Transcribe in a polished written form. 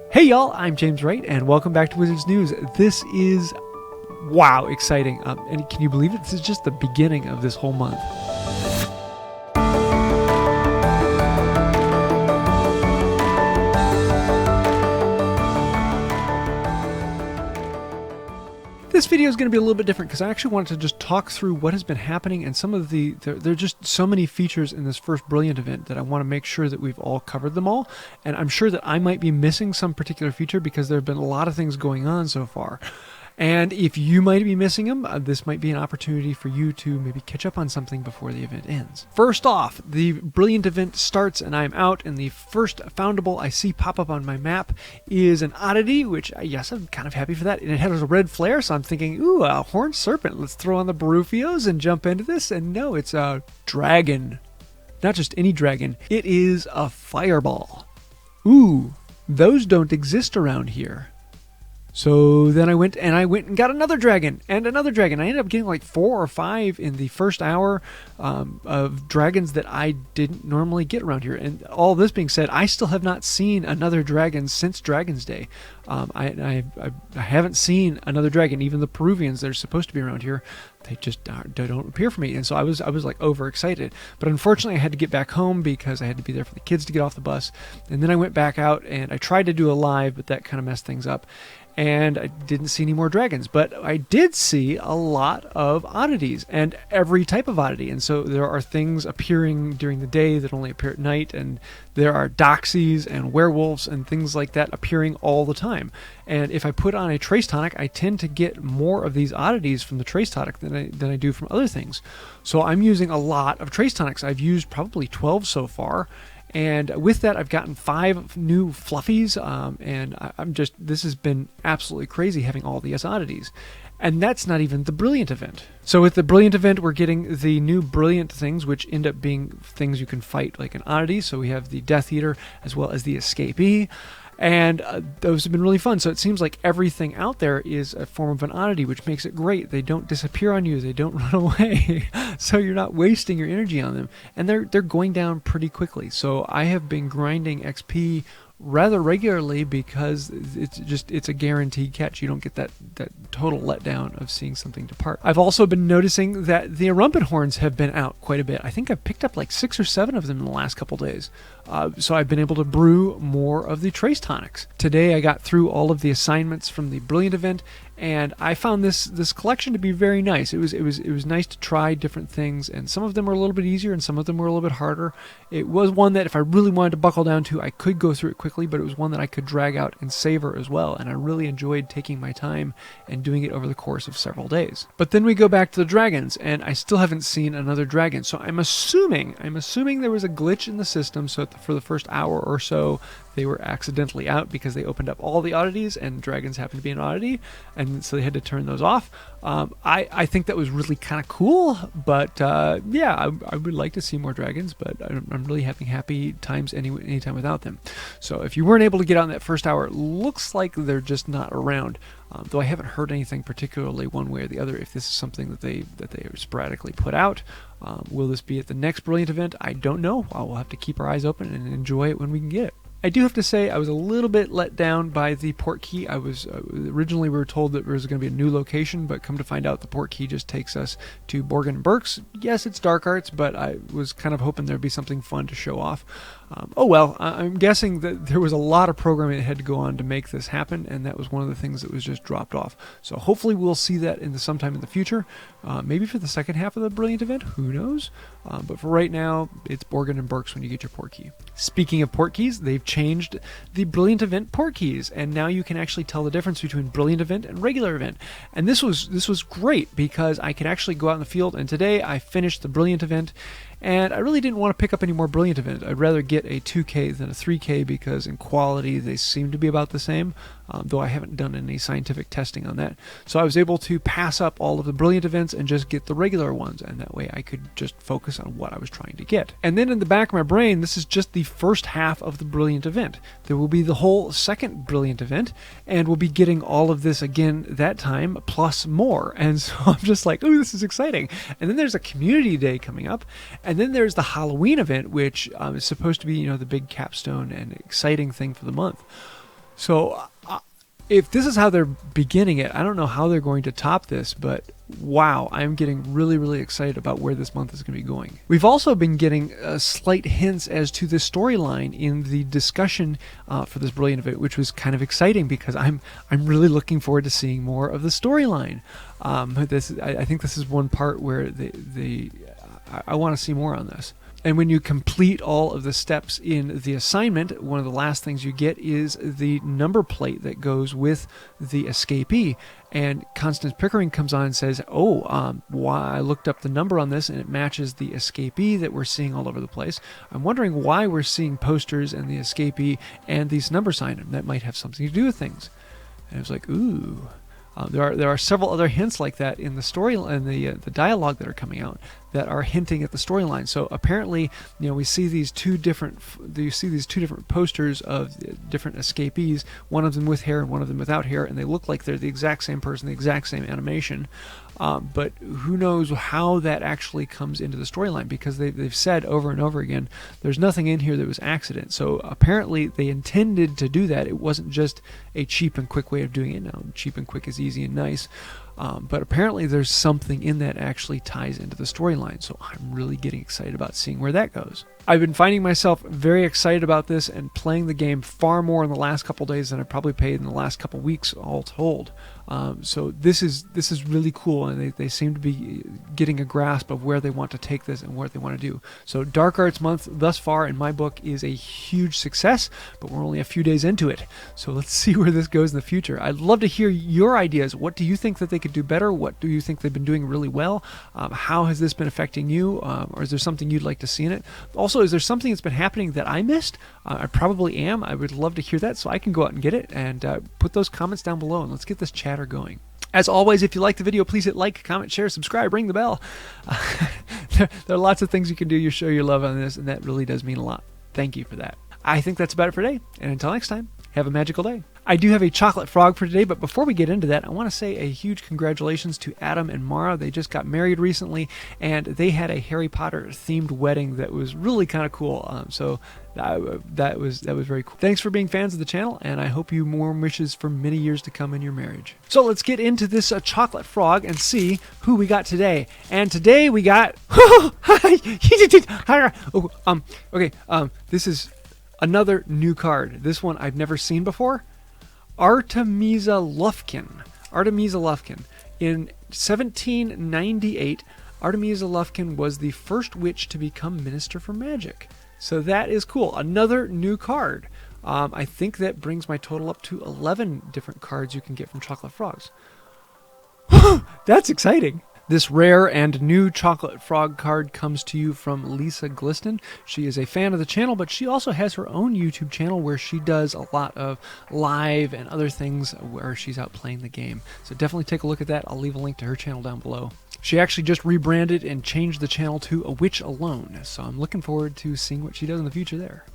Hey y'all, I'm JamesWright, and welcome back to Wizards News. This is, wow, exciting. And can you believe it? This is just the beginning of this whole month. This video is going to be a little bit different because I actually wanted to just talk through what has been happening and some of there are just so many features in this first Brilliant event that I want to make sure that we've all covered them all. And I'm sure that I might be missing some particular feature because there have been a lot of things going on so far. And if you might be missing them, this might be an opportunity for you to maybe catch up on something before the event ends. First off, the Brilliant event starts and I'm out, and the first foundable I see pop up on my map is an oddity, which, yes, I'm kind of happy for that. And it has a red flare, so I'm thinking, ooh, a horned serpent. Let's throw on the Barufios and jump into this. And no, it's a dragon. Not just any dragon. It is a fireball. Ooh, those don't exist around here. So then I went and got another dragon and another dragon. I ended up getting like 4 or 5 in the first hour of dragons that I didn't normally get around here. And all this being said, I still have not seen another dragon since Dragon's Day. I haven't seen another dragon. Even the Peruvians that are supposed to be around here, they just don't appear for me. And so I was like overexcited. But unfortunately, I had to get back home because I had to be there for the kids to get off the bus. And then I went back out and I tried to do a live, but that kind of messed things up. And I didn't see any more dragons, but I did see a lot of oddities and every type of oddity. And so there are things appearing during the day that only appear at night, and there are doxies and werewolves and things like that appearing all the time. And if I put on a trace tonic, I tend to get more of these oddities from the trace tonic than I do from other things. So I'm using a lot of trace tonics. I've used probably 12 so far. And with that, I've gotten 5 new fluffies, and this has been absolutely crazy having all these oddities. And that's not even the Brilliant event. So with the Brilliant event, we're getting the new Brilliant things, which end up being things you can fight like an oddity. So we have the Death Eater as well as the Escapee. And those have been really fun. So it seems like everything out there is a form of an oddity, which makes it great. They don't disappear on you. They don't run away. So you're not wasting your energy on them. And they're going down pretty quickly. So I have been grinding XP rather regularly because it's a guaranteed catch. You don't get that total letdown of seeing something depart. I've also been noticing that the Rumpet Horns have been out quite a bit. I think I've picked up like 6 or 7 of them in the last couple days. So I've been able to brew more of the trace tonics. Today I got through all of the assignments from the Brilliant event, and I found this collection to be very nice. It was nice to try different things, and some of them were a little bit easier and some of them were a little bit harder. It was one that if I really wanted to buckle down to, I could go through it quickly, but it was one that I could drag out and savor as well, and I really enjoyed taking my time and doing it over the course of several days. But then we go back to the dragons, and I still haven't seen another dragon, so I'm assuming there was a glitch in the system, so for the first hour or so they were accidentally out because they opened up all the oddities and dragons happened to be an oddity, and so they had to turn those off. I think that was really kind of cool, but yeah, I would like to see more dragons, but I'm really having happy times anytime without them. So if you weren't able to get out in that first hour, it looks like they're just not around. Though I haven't heard anything particularly one way or the other if this is something that they sporadically put out. Will this be at the next Brilliant event? I don't know. We'll have to keep our eyes open and enjoy it when we can get it. I do have to say I was a little bit let down by the Portkey. I was originally we were told that there was going to be a new location, but come to find out the Portkey just takes us to Borgin and Burke's. Yes, it's dark arts, but I was kind of hoping there'd be something fun to show off. Oh well, I'm guessing that there was a lot of programming that had to go on to make this happen, and that was one of the things that was just dropped off. So hopefully we'll see that sometime in the future, maybe for the second half of the Brilliant event, who knows? But for right now, it's Borgin and Burke's when you get your Portkey. Speaking of Portkeys, they've changed the Brilliant event Portkeys, and now you can actually tell the difference between Brilliant event and regular event. And this was great because I could actually go out in the field, and today I finished the Brilliant event. And I really didn't want to pick up any more Brilliant events. I'd rather get a 2K than a 3K because in quality they seem to be about the same, though I haven't done any scientific testing on that. So I was able to pass up all of the Brilliant events and just get the regular ones, and that way I could just focus on what I was trying to get. And then in the back of my brain, this is just the first half of the Brilliant event. There will be the whole second Brilliant event, and we'll be getting all of this again that time, plus more. And so I'm just like, ooh, this is exciting. And then there's a community day coming up, and then there's the Halloween event, which is supposed to be, the big capstone and exciting thing for the month. So if this is how they're beginning it, I don't know how they're going to top this, but wow, I'm getting really, really excited about where this month is going to be going. We've also been getting slight hints as to the storyline in the discussion for this brilliant event, which was kind of exciting because I'm really looking forward to seeing more of the storyline. I think this is one part where I want to see more on this. And when you complete all of the steps in the assignment, one of the last things you get is the number plate that goes with the escapee. And Constance Pickering comes on and says, I looked up the number on this and it matches the escapee that we're seeing all over the place. I'm wondering why we're seeing posters and the escapee and these number signs. That might have something to do with things. And I was like, ooh. There are several other hints like that in the story and the dialogue that are coming out that are hinting at the storyline. So apparently, we see these two different posters of different escapees. One of them with hair and one of them without hair, and they look like they're the exact same person, the exact same animation. But who knows how that actually comes into the storyline, because they've said over and over again, there's nothing in here that was accident. So apparently they intended to do that. It wasn't just a cheap and quick way of doing it. Now, cheap and quick is easy and nice. But apparently there's something in that actually ties into the storyline. So I'm really getting excited about seeing where that goes. I've been finding myself very excited about this and playing the game far more in the last couple days than I probably played in the last couple weeks all told. So this is really cool, and they seem to be getting a grasp of where they want to take this and what they want to do. So Dark Arts Month thus far in my book is a huge success, but we're only a few days into it. So let's see where this goes in the future. I'd love to hear your ideas. What do you think that they could do better? What do you think they've been doing really well? How has this been affecting you? Or is there something you'd like to see in it? Also, is there something that's been happening that I missed? I probably am. I would love to hear that so I can go out and get it, and put those comments down below, and let's get this chatter going. As always, if you like the video, please hit like, comment, share, subscribe, ring the bell. There are lots of things you can do to show your love on this, and that really does mean a lot. Thank you for that. I think that's about it for today, and until next time, have a magical day. I do have a chocolate frog for today, but before we get into that, I want to say a huge congratulations to Adam and Mara. They just got married recently, and they had a Harry Potter themed wedding that was really kind of cool. So that was very cool. Thanks for being fans of the channel, and I hope you more wishes for many years to come in your marriage. So let's get into this chocolate frog and see who we got today. And today we got this is another new card. This one I've never seen before. Artemisa Lufkin. Artemisa Lufkin. In 1798, Artemisa Lufkin was the first witch to become Minister for Magic. So that is cool. Another new card. I think that brings my total up to 11 different cards you can get from Chocolate Frogs. That's exciting. This rare and new Chocolate Frog card comes to you from Lisa Gliston. She is a fan of the channel, but she also has her own YouTube channel where she does a lot of live and other things where she's out playing the game. So definitely take a look at that. I'll leave a link to her channel down below. She actually just rebranded and changed the channel to A Witch Alone, so I'm looking forward to seeing what she does in the future there.